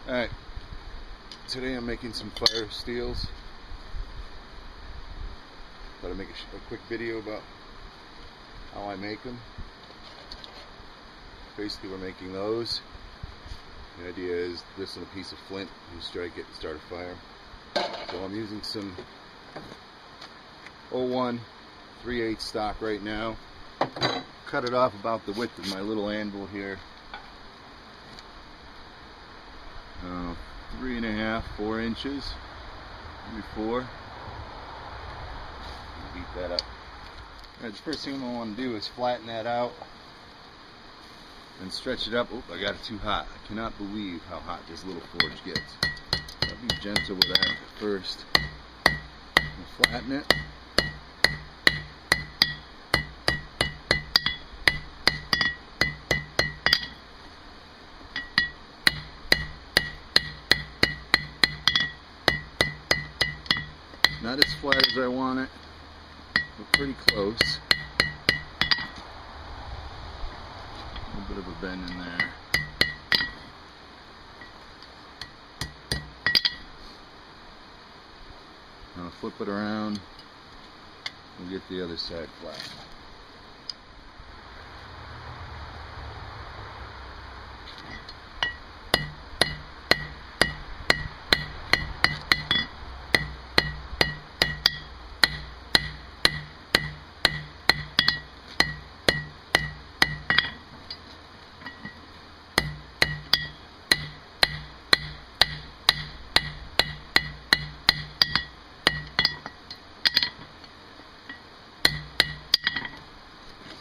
Alright, today I'm making some fire steels. Thought I'd make a quick video about how I make them. Basically, we're making those. The idea is this and a piece of flint. You strike it and start a fire. So I'm using some 01 3/8 stock right now. Cut it off about the width of my little anvil here. 3.5, 4 inches, maybe 4. Beat that up. Alright, the first thing I want to do is flatten that out and stretch it up. Oh, I got it too hot. I cannot believe how hot this little forge gets. I'll be gentle with that first. I'll flatten it. Not as flat as I want it, but pretty close. A little bit of a bend in there. Now flip it around and get the other side flat.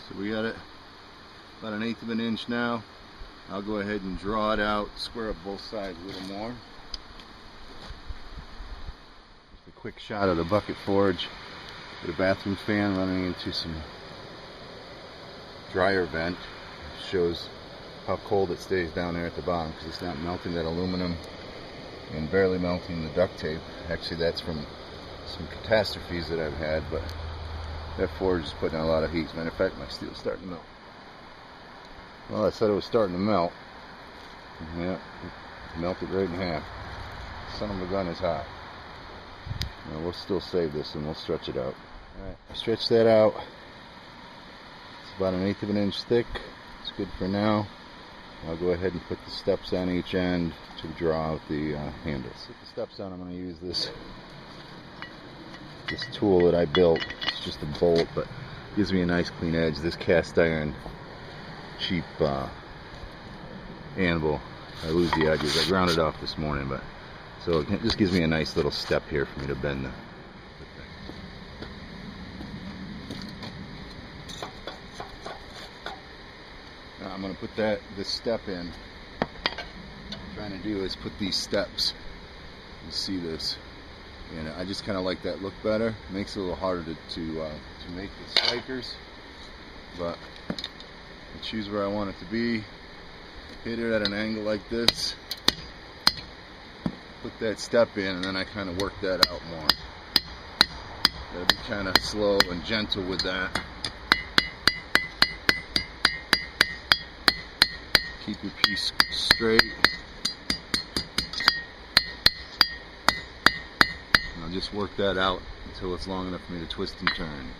So we got it about 1/8 of an inch now. I'll go ahead and draw it out, square up both sides a little more. Just a quick shot of the bucket forge with a bathroom fan running into some dryer vent. It shows how cold it stays down there at the bottom because it's not melting that aluminum and barely melting the duct tape. Actually, that's from some catastrophes that I've had, but that forge is putting out a lot of heat. As a matter of fact, my steel's starting to melt. Well, I said it was starting to melt. Yeah, it melted right in half. Son of a gun is hot. Now, we'll still save this and we'll stretch it out. Alright, I stretched that out. It's about 1/8 of an inch thick. It's good for now. I'll go ahead and put the steps on each end to draw out the handles. Put the steps on, I'm going to use this tool that I built. It's just a bolt, but gives me a nice clean edge. This cast iron cheap anvil, I lose the edges. I ground it off this morning, but so it just gives me a nice little step here for me to bend the thing. Now I'm going to put this step in. What I'm trying to do is put these steps. You see this, and I just kind of like that look better. It makes it a little harder to make the strikers, but I choose where I want it to be. Hit it at an angle like this. Put that step in, and then I kind of work that out more. Gotta be kind of slow and gentle with that. Keep your piece straight. And I'll just work that out until it's long enough for me to twist and turn.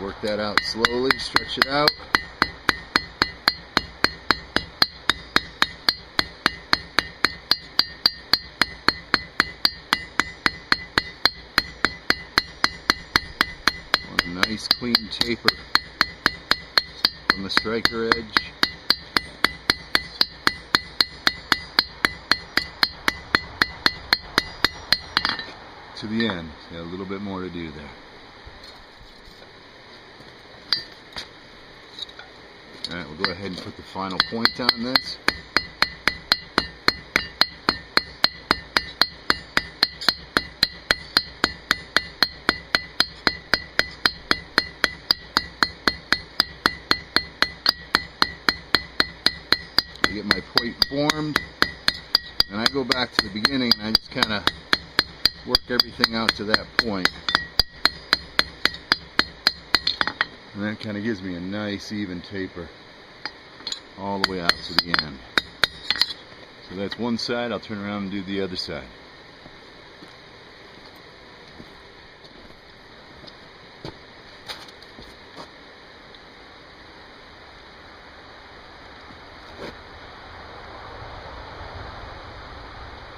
Work that out slowly, stretch it out. Want a nice clean taper from the striker edge. To the end. So a little bit more to do there. Alright, we'll go ahead and put the final point on this. I get my point formed, and I go back to the beginning and I just kind of work everything out to that point. And that kind of gives me a nice even taper all the way out to the end. So that's one side. I'll turn around and do the other side.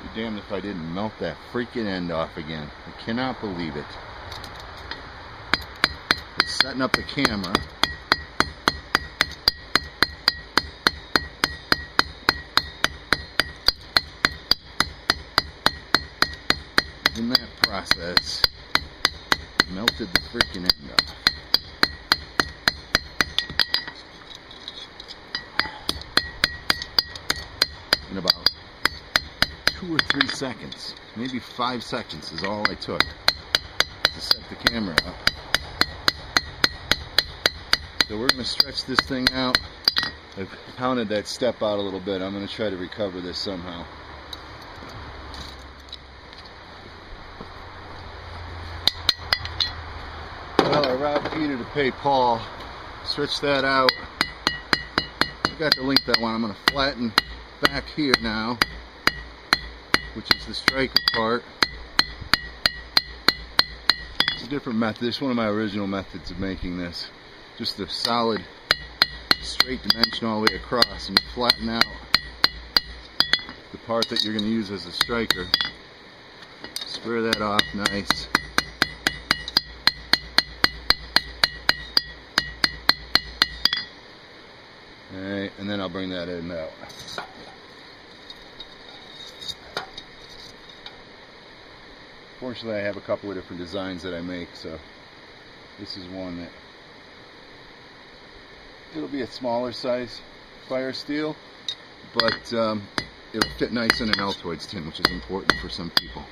Be damned if I didn't melt that freaking end off again. I cannot believe it. It's setting up the camera. In that process, melted the freaking end off. In about 2 or 3 seconds, maybe 5 seconds is all I took to set the camera up. So we're going to stretch this thing out. I've pounded that step out a little bit. I'm going to try to recover this somehow. Well, I robbed Peter to pay Paul. Stretch that out. I got the length I want. I'm going to flatten back here now, which is the striker part. It's a different method. It's one of my original methods of making this. Just a solid, straight dimension all the way across, and you flatten out the part that you're going to use as a striker. Square that off nice. Alright, and then I'll bring that in out. Fortunately, I have a couple of different designs that I make, so this is one that it'll be a smaller size fire steel, but it'll fit nice in an Altoids tin, which is important for some people.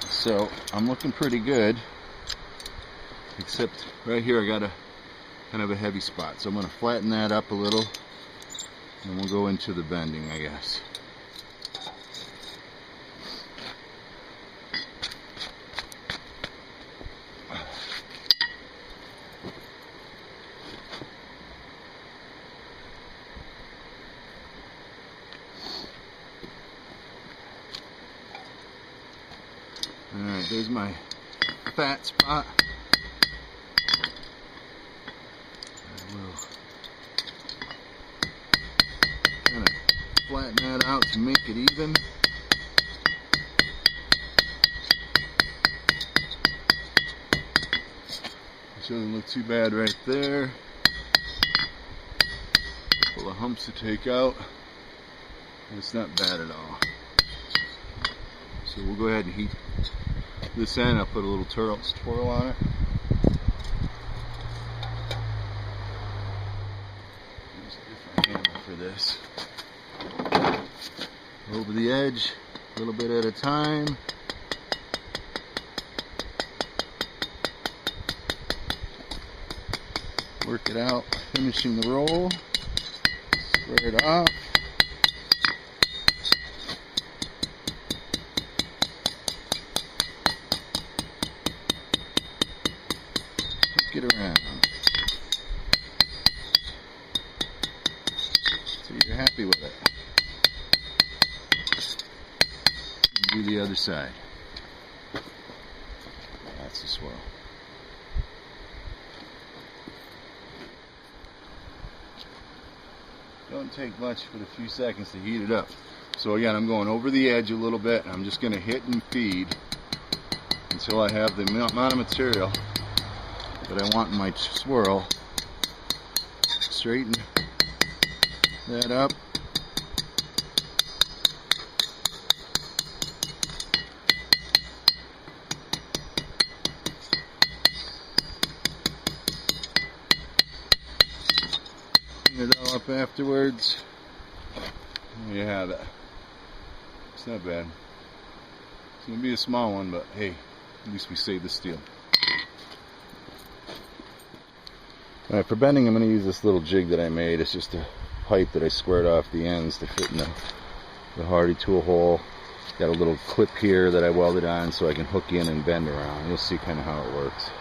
So I'm looking pretty good, except right here I got a kind of a heavy spot. So I'm going to flatten that up a little, and we'll go into the bending, I guess. Alright, there's my fat spot. I will kind of flatten that out to make it even. It doesn't look too bad right there. Couple of humps to take out. It's not bad at all. So we'll go ahead and heat this end. I'll put a little twirl on it. Use a different hammer for this. Over the edge, a little bit at a time. Work it out, finishing the roll. Square it off. Get around. So you're happy with it. Do the other side. That's the swirl. Don't take much but a few seconds to heat it up. So again, I'm going over the edge a little bit. I'm just going to hit and feed until I have the amount of material that I want in my swirl. Straighten that up. Clean it all up afterwards. There you have it. It's not bad. It's gonna be a small one, but hey, at least we saved the steel. Alright, for bending I'm going to use this little jig that I made. It's just a pipe that I squared off the ends to fit in the Hardy tool hole. Got a little clip here that I welded on so I can hook in and bend around. You'll see kind of how it works.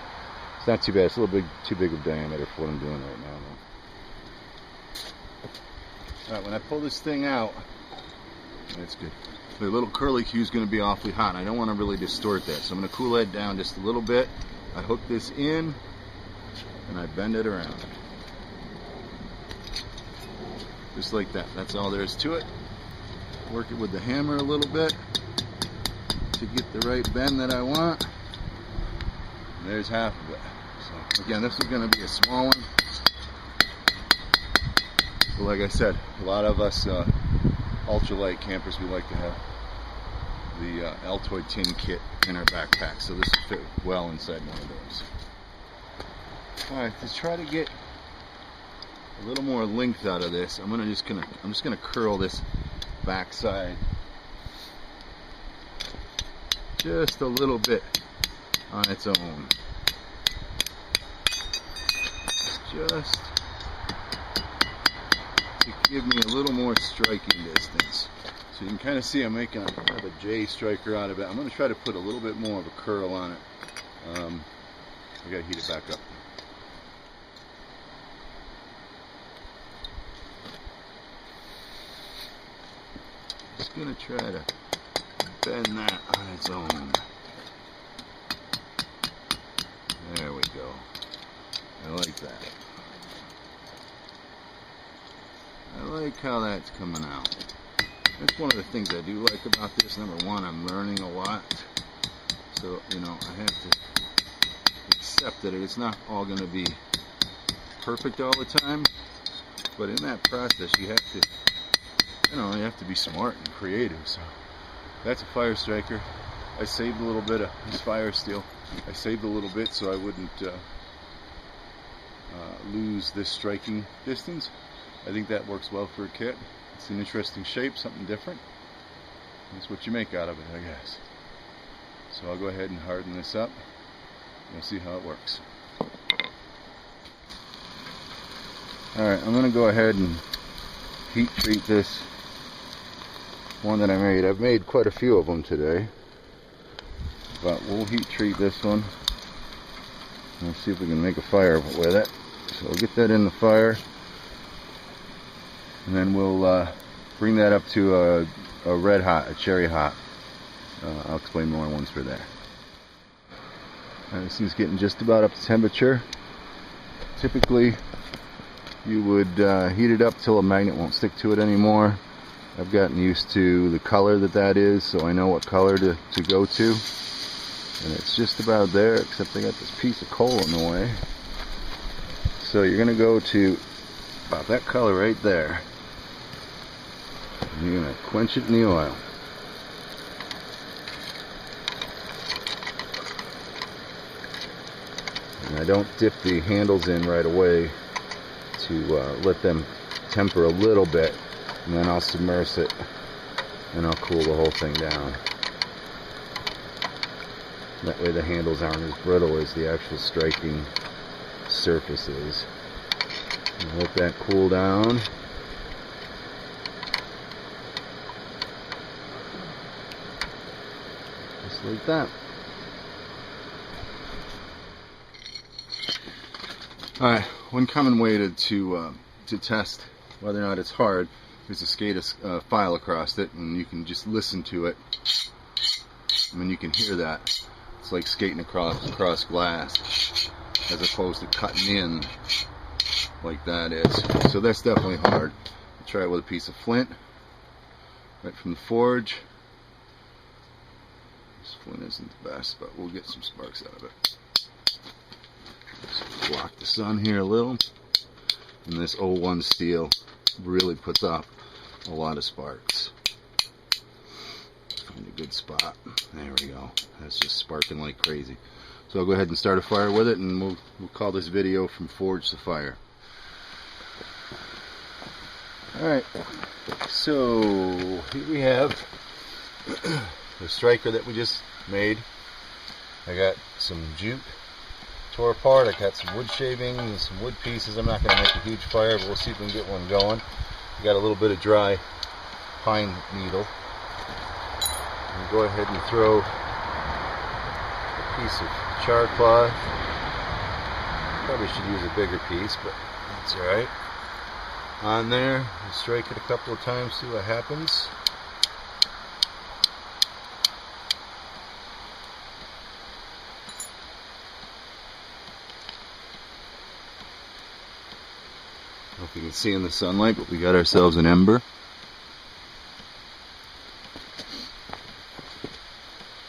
It's not too bad. It's a little bit too big of diameter for what I'm doing right now, though. Alright, when I pull this thing out, that's good. The little curly Q is going to be awfully hot. I don't want to really distort that, so I'm going to cool that down just a little bit. I hook this in and I bend it around. Just like that. That's all there is to it. Work it with the hammer a little bit to get the right bend that I want. There's half of it. So again, this is going to be a small one. But like I said, a lot of us ultralight campers, we like to have the Altoid tin kit in our backpack, so this will fit well inside one of those. Alright, to try to get a little more length out of this, I'm just gonna curl this back side just a little bit on its own. Just to give me a little more striking distance. So you can kind of see I'm making a kind of a J striker out of it. I'm going to try to put a little bit more of a curl on it. I got to heat it back up. Just going to try to bend that on its own. There we go. I like that. I like how that's coming out. That's one of the things I do like about this. Number one, I'm learning a lot. So, you know, I have to accept that it's not all going to be perfect all the time. But in that process, you have to, you know, you have to be smart and creative. So that's a fire striker. I saved a little bit of this fire steel. I saved a little bit so I wouldn't lose this striking distance. I think that works well for a kit. It's an interesting shape, something different. That's what you make out of it, I guess. So I'll go ahead and harden this up. We'll see how it works. Alright, I'm going to go ahead and heat treat this one that I made. I've made quite a few of them today. But we'll heat treat this one. Let's see if we can make a fire with it. So we'll get that in the fire. And then we'll bring that up to a red hot, a cherry hot. I'll explain more once we're there. This thing's getting just about up to temperature. Typically, you would heat it up till a magnet won't stick to it anymore. I've gotten used to the color that is, so I know what color to go to. And it's just about there, except I got this piece of coal in the way. So you're going to go to about that color right there. You're going to quench it in the oil. And I don't dip the handles in right away to let them temper a little bit, and then I'll submerge it and I'll cool the whole thing down. That way the handles aren't as brittle as the actual striking surface is. And let that cool down. Just like that. Alright, one common way to test whether or not it's hard is to skate a file across it, and you can just listen to it. I mean, you can hear that. It's like skating across glass, as opposed to cutting in like that is. So that's definitely hard. I'll try it with a piece of flint, right from the forge. This flint isn't the best, but we'll get some sparks out of it. Just block the sun here a little, and this 01 steel really puts off a lot of sparks. Find a good spot. There we go. That's just sparking like crazy. So I'll go ahead and start a fire with it, and we'll call this video From Forge to Fire. Alright, so here we have the striker that we just made. I got some jute tore apart. I got some wood shavings and some wood pieces. I'm not going to make a huge fire, but we'll see if we can get one going. I got a little bit of dry pine needle. And go ahead and throw a piece of char cloth. Probably should use a bigger piece, but that's alright. On there, we'll strike it a couple of times, see what happens. I don't know if you can see in the sunlight, but we got ourselves an ember.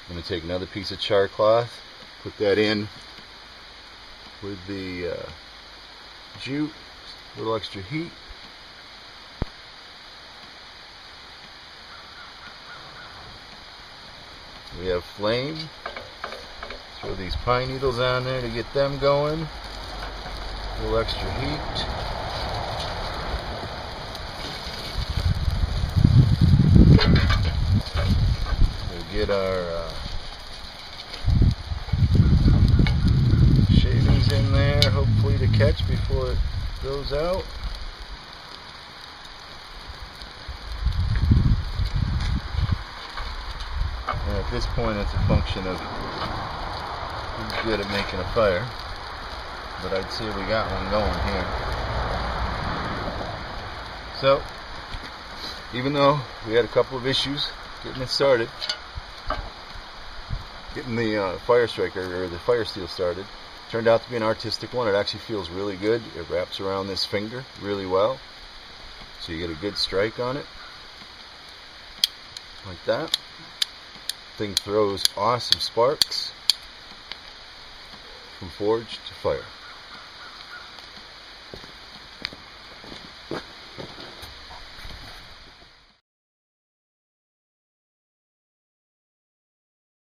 I'm going to take another piece of char cloth, put that in with the jute, a little extra heat. We have flame. Throw these pine needles on there to get them going. A little extra heat. We'll get our shavings in there, hopefully to catch before it goes out. And at this point, it's a function of who's good at making a fire. But I'd say we got one going here. So, even though we had a couple of issues getting it started, getting the fire striker or the fire steel started, turned out to be an artistic one. It actually feels really good. It wraps around this finger really well, so you get a good strike on it, like that. Thing throws awesome sparks from forge to fire.